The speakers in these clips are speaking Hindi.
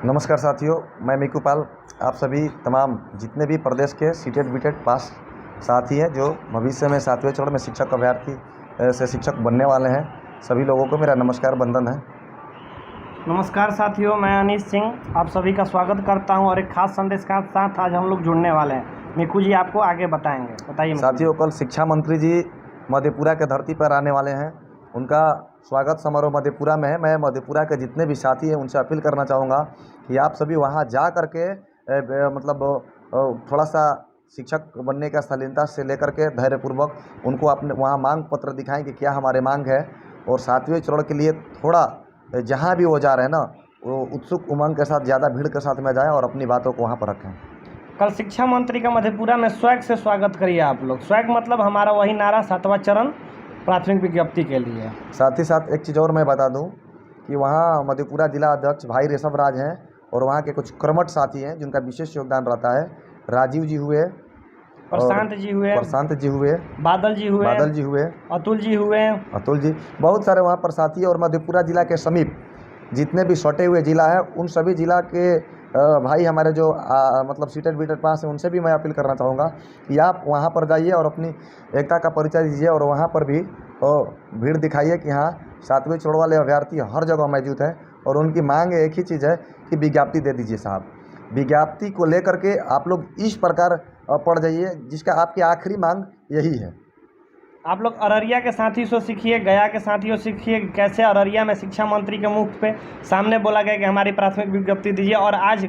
नमस्कार साथियों, मैं मिकू पाल। आप सभी तमाम जितने भी प्रदेश के सीटेट बीटेट पास साथी हैं जो भविष्य में 7वें चरण में शिक्षक अभ्यर्थी से शिक्षक बनने वाले हैं, सभी लोगों को मेरा नमस्कार बंदन है। नमस्कार साथियों, मैं अनीश सिंह आप सभी का स्वागत करता हूं और एक खास संदेश के साथ आज हम लोग जुड़ने वाले हैं। मिकू जी आपको आगे बताएंगे, बताइए साथियों, कल शिक्षा मंत्री जी मधेपुरा के धरती पर आने वाले हैं। उनका स्वागत समारोह मधेपुरा में है। मैं मधेपुरा के जितने भी साथी हैं उनसे अपील करना चाहूँगा कि आप सभी वहाँ जा कर के थोड़ा सा शिक्षक बनने का शालीनता से लेकर के धैर्यपूर्वक उनको अपने वहाँ मांग पत्र दिखाएं कि क्या हमारे मांग है, और 7वें चरण के लिए थोड़ा जहाँ भी वो जा रहे हैं ना, वो उत्सुक उमंग के साथ ज़्यादा भीड़ के साथ में जाएं और अपनी बातों को वहाँ पर रखें। कल शिक्षा मंत्री का मधेपुरा में स्वैग से स्वागत करिए आप लोग। स्वैग मतलब हमारा वही नारा 7वां चरण प्राथमिक विज्ञप्ति के लिए। साथ ही साथ एक चीज़ और मैं बता दूं कि वहाँ मधेपुरा जिला अध्यक्ष भाई ऋषभ राज हैं और वहाँ के कुछ कर्मठ साथी हैं जिनका विशेष योगदान रहता है। राजीव जी हुए, प्रशांत जी हुए, बादल जी हुए, अतुल जी, बहुत सारे वहाँ पर साथी हैं। और मधेपुरा जिला के समीप जितने भी सटे हुए जिला है उन सभी जिला के भाई हमारे जो मतलब सीटेट बीटेट पास हैं उनसे भी मैं अपील करना चाहूँगा कि आप वहाँ पर जाइए और अपनी एकता का परिचय दीजिए और वहाँ पर भी भीड़ दिखाइए कि हाँ 7वें चरण वाले अभ्यर्थी हर जगह मौजूद है और उनकी मांग एक ही चीज़ है कि विज्ञप्ति दे दीजिए साहब। विज्ञप्ति को लेकर के आप लोग इस प्रकार पढ़ जाइए जिसका आपकी आखिरी मांग यही है। आप लोग अररिया के साथी से सीखिए, गया के साथियों सीखिए कैसे अररिया में शिक्षा मंत्री के मुख पे सामने बोला गया कि हमारी प्राथमिक विज्ञप्ति दीजिए। और आज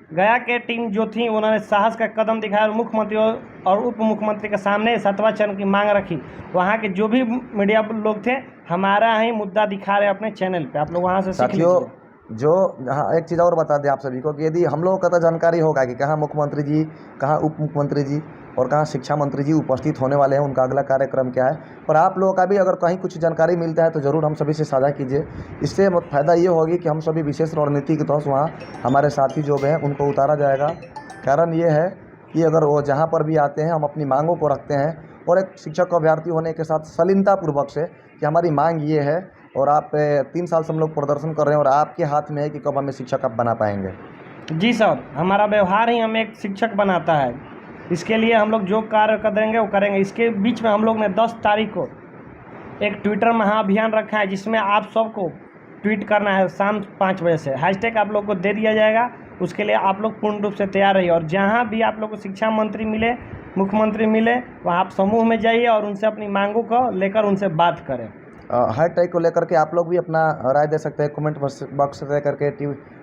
गया के टीम जो थी उन्होंने साहस का कदम दिखाया और मुख्यमंत्री और उप मुख्यमंत्री के सामने 7वां चरण की मांग रखी। वहाँ के जो भी मीडिया लोग थे हमारा ही मुद्दा दिखा रहे अपने चैनल पे, आप लोग वहाँ से सीख लीजिए। जो हाँ, एक चीज़ और बता दें आप सभी को कि यदि हम लोगों का तो जानकारी होगा कि कहाँ मुख्यमंत्री जी, कहाँ उप मुख्यमंत्री जी और कहाँ शिक्षा मंत्री जी उपस्थित होने वाले हैं, उनका अगला कार्यक्रम क्या है, पर आप लोगों का भी अगर कहीं कुछ जानकारी मिलता है तो ज़रूर हम सभी से साझा कीजिए। इससे फ़ायदा ये होगी कि हम सभी विशेष रणनीति के तहत वहाँ हमारे साथी जो हैं उनको उतारा जाएगा। कारण ये है कि अगर वो जहाँ पर भी आते हैं हम अपनी मांगों को रखते हैं और एक शिक्षक अभ्यर्थी होने के साथ शालीनतापूर्वक से कि हमारी मांग ये है और आप 3 साल से हम लोग प्रदर्शन कर रहे हैं और आपके हाथ में है कि कब हमें शिक्षक आप बना पाएंगे। जी साहब, हमारा व्यवहार ही हमें एक शिक्षक बनाता है। इसके लिए हम लोग जो कार्य करेंगे वो करेंगे। इसके बीच में हम लोग ने 10 तारीख को एक ट्विटर महाअभियान रखा है जिसमें आप सबको ट्वीट करना है शाम 5 बजे से। हैशटैग आप लोग को दे दिया जाएगा, उसके लिए आप लोग पूर्ण रूप से तैयार रहिए। और जहाँ भी आप लोग को शिक्षा मंत्री मिले, मुख्यमंत्री मिले, वहाँ आप समूह में जाइए और उनसे अपनी मांगों को लेकर उनसे बात करें। हैशटैग को लेकर के आप लोग भी अपना राय दे सकते हैं कमेंट बॉक्स से करके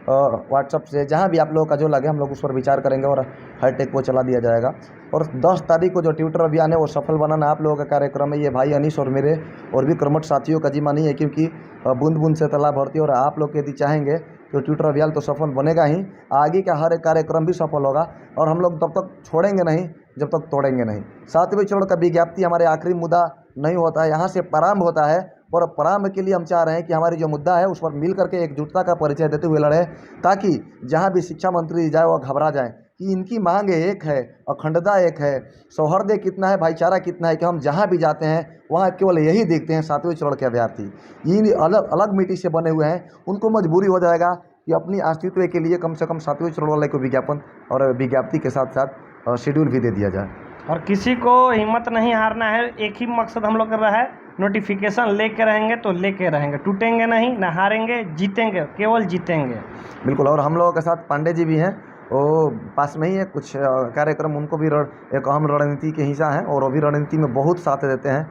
व्हाट्सअप से, जहाँ भी आप लोगों का जो लगे हम लोग उस पर विचार करेंगे और हैशटैग को चला दिया जाएगा। और 10 तारीख को जो ट्विटर अभियान है वो सफल बनाना आप लोगों का कार्यक्रम है। ये भाई अनीश और मेरे और भी कर्मठ साथियों का जिम्मा नहीं है, क्योंकि बूंद बूंद से तालाब भरती है। और आप लोग यदि चाहेंगे तो ट्विटर अभियान तो सफल बनेगा ही, आगे का हर एक कार्यक्रम भी सफल होगा। और हम लोग तब तक छोड़ेंगे नहीं जब तक तोड़ेंगे नहीं। 7वें चरण का विज्ञप्ति हमारे आखिरी मुद्दा नहीं होता है, यहाँ से प्रारंभ होता है। और प्रारंभ के लिए हम चाह रहे हैं कि हमारी जो मुद्दा है उस पर मिल करके एकजुटता का परिचय देते हुए लड़ें, ताकि जहाँ भी शिक्षा मंत्री जाए वो घबरा जाए कि इनकी मांग एक है, अखंडता एक है, सौहार्द कितना है, भाईचारा कितना है, कि हम जहाँ भी जाते हैं वहाँ केवल यही देखते हैं 7वें चरण के अभ्यर्थी इन अलग अलग मिट्टी से बने हुए हैं। उनको मजबूरी हो जाएगा कि अपनी अस्तित्व के लिए कम से कम 7वें चरण वाले को विज्ञापन और विज्ञप्ति के साथ साथ शेड्यूल भी दे दिया जाए। और किसी को हिम्मत नहीं हारना है, एक ही मकसद हम लोग कर रहा है, नोटिफिकेशन लेके रहेंगे तो लेके रहेंगे, टूटेंगे नहीं, ना हारेंगे, जीतेंगे, केवल जीतेंगे। बिल्कुल। और हम लोगों के साथ पांडे जी भी हैं, वो पास में ही है कुछ कार्यक्रम, उनको भी एक अहम रणनीति के हिस्सा हैं और वो भी रणनीति में बहुत साथ देते हैं।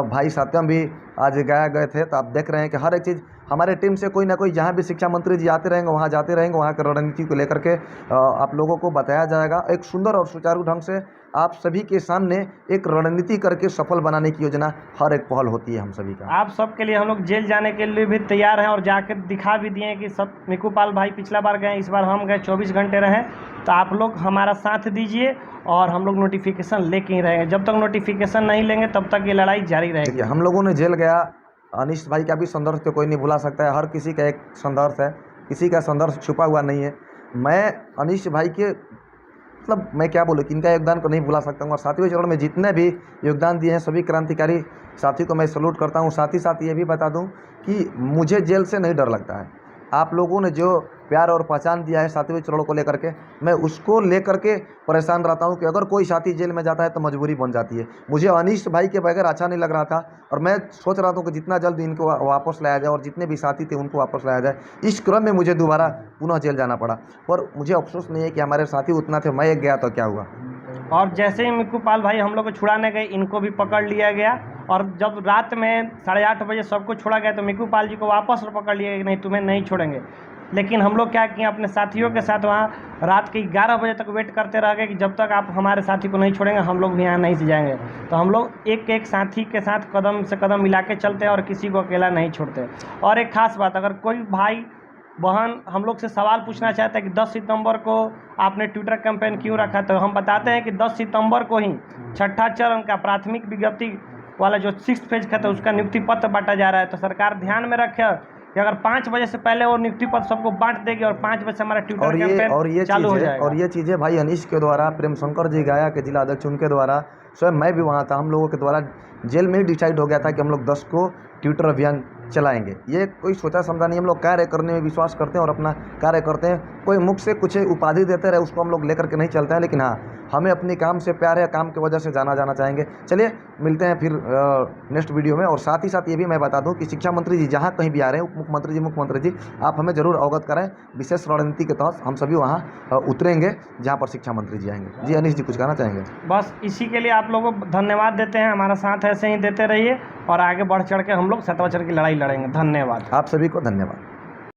भाई सत्यम भी आज गए थे, तो आप देख रहे हैं कि हर एक चीज़ हमारे टीम से कोई ना कोई, जहाँ भी शिक्षा मंत्री जी आते रहेंगे वहाँ जाते रहेंगे, वहाँ की रणनीति को लेकर के आप लोगों को बताया जाएगा। एक सुंदर और सुचारू ढंग से आप सभी के सामने एक रणनीति करके सफल बनाने की योजना हर एक पहल होती है हम सभी का। आप सबके लिए हम लोग जेल जाने के लिए भी तैयार हैं और जाकर दिखा भी दिए कि सब मिकू पाल भाई पिछला बार गए, इस बार हम गए, 24 घंटे रहे। तो आप लोग हमारा साथ दीजिए और हम लोग नोटिफिकेशन लेके ही रहेंगे। जब तक नोटिफिकेशन नहीं लेंगे तब तक ये लड़ाई जारी रहेगी। हम लोगों ने जेल गया, अनीश भाई का भी संघर्ष तो कोई नहीं भुला सकता है, हर किसी का एक संघर्ष है, किसी का संघर्ष छुपा हुआ नहीं है। मैं अनीश भाई के मतलब मैं क्या बोलूँ कि इनका योगदान को नहीं भुला सकता हूँ। और 7वें चरण में जितने भी योगदान दिए हैं सभी क्रांतिकारी साथी को मैं सैल्यूट करता हूँ। साथ ही साथ ये भी बता दूँ कि मुझे जेल से नहीं डर लगता है। आप लोगों ने जो प्यार और पहचान दिया है 7वें चरण को लेकर के, मैं उसको लेकर के परेशान रहता हूं कि अगर कोई साथी जेल में जाता है तो मजबूरी बन जाती है। मुझे अनीश भाई के बगैर अच्छा नहीं लग रहा था और मैं सोच रहा था कि जितना जल्द इनको वापस लाया जाए और जितने भी साथी थे उनको वापस लाया जाए। इस क्रम में मुझे दोबारा पुनः जेल जाना पड़ा, पर मुझे अफसोस नहीं है कि हमारे साथी उतना थे, मैं एक गया तो क्या हुआ। और जैसे ही मिक्कू पाल भाई हम लोग को छुड़ाने गए, इनको भी पकड़ लिया गया और जब रात में 8:30 बजे सबको छोड़ा गया तो मिक्कू पाल जी को वापस पकड़ लिया कि नहीं तुम्हें नहीं छोड़ेंगे। लेकिन हम लोग क्या किए, अपने साथियों के साथ वहाँ रात के 11 बजे तक वेट करते रह गए कि जब तक आप हमारे साथी को नहीं छोड़ेंगे हम लोग भी यहाँ नहीं से जाएंगे। तो हम लोग एक एक साथी के साथ कदम से कदम मिला के चलते हैं और किसी को अकेला नहीं छोड़ते। और एक खास बात, अगर कोई भाई बहन हम लोग से सवाल पूछना चाहता है कि 10 सितंबर को आपने ट्विटर कैंपेन क्यों रखा, तो हम बताते हैं कि 10 सितंबर को ही छठा चरण का प्राथमिक विज्ञप्ति वाला जो 6th फेज का था उसका नियुक्ति पत्र बांटा जा रहा है। तो सरकार ध्यान में रखे कि अगर 5 बजे से पहले वो नियुक्ति पत्र सबको बांट देगी और 5 बजे से हमारा ट्विटर कैंपेन चालू हो जाएगा। और ये चीज़ें भाई अनीश के द्वारा, प्रेम शंकर जी गया के जिला अध्यक्ष उनके द्वारा, स्वयं मैं भी वहाँ था, हम लोगों के द्वारा जेल में ही डिसाइड हो गया था कि हम लोग 10 को ट्विटर अभियान चलाएंगे। ये कोई सोचा समझा नहीं, हम लोग कार्य करने में विश्वास करते हैं और अपना कार्य करते हैं। कोई मुख से कुछ उपाधि देते रहे उसको हम लोग लेकर के नहीं चलते हैं, लेकिन हाँ हमें अपनी काम से प्यार है, काम की वजह से जाना चाहेंगे। चलिए मिलते हैं फिर नेक्स्ट वीडियो में। और साथ ही साथ ये भी मैं बता दूं कि शिक्षा मंत्री जी जहाँ कहीं भी आ रहे हैं, मुख्यमंत्री जी आप हमें ज़रूर अवगत कराएं। विशेष रणनीति के तहत हम सभी वहाँ उतरेंगे जहाँ पर शिक्षा मंत्री जी आएंगे। जी अनीश जी कुछ कहना चाहेंगे? बस इसी के लिए आप लोगों को धन्यवाद देते हैं, हमारा साथ ऐसे ही देते रहिए और आगे बढ़ चढ़ के हम लोग 7वां चरण की लड़ाई लड़ेंगे। धन्यवाद। आप सभी को धन्यवाद।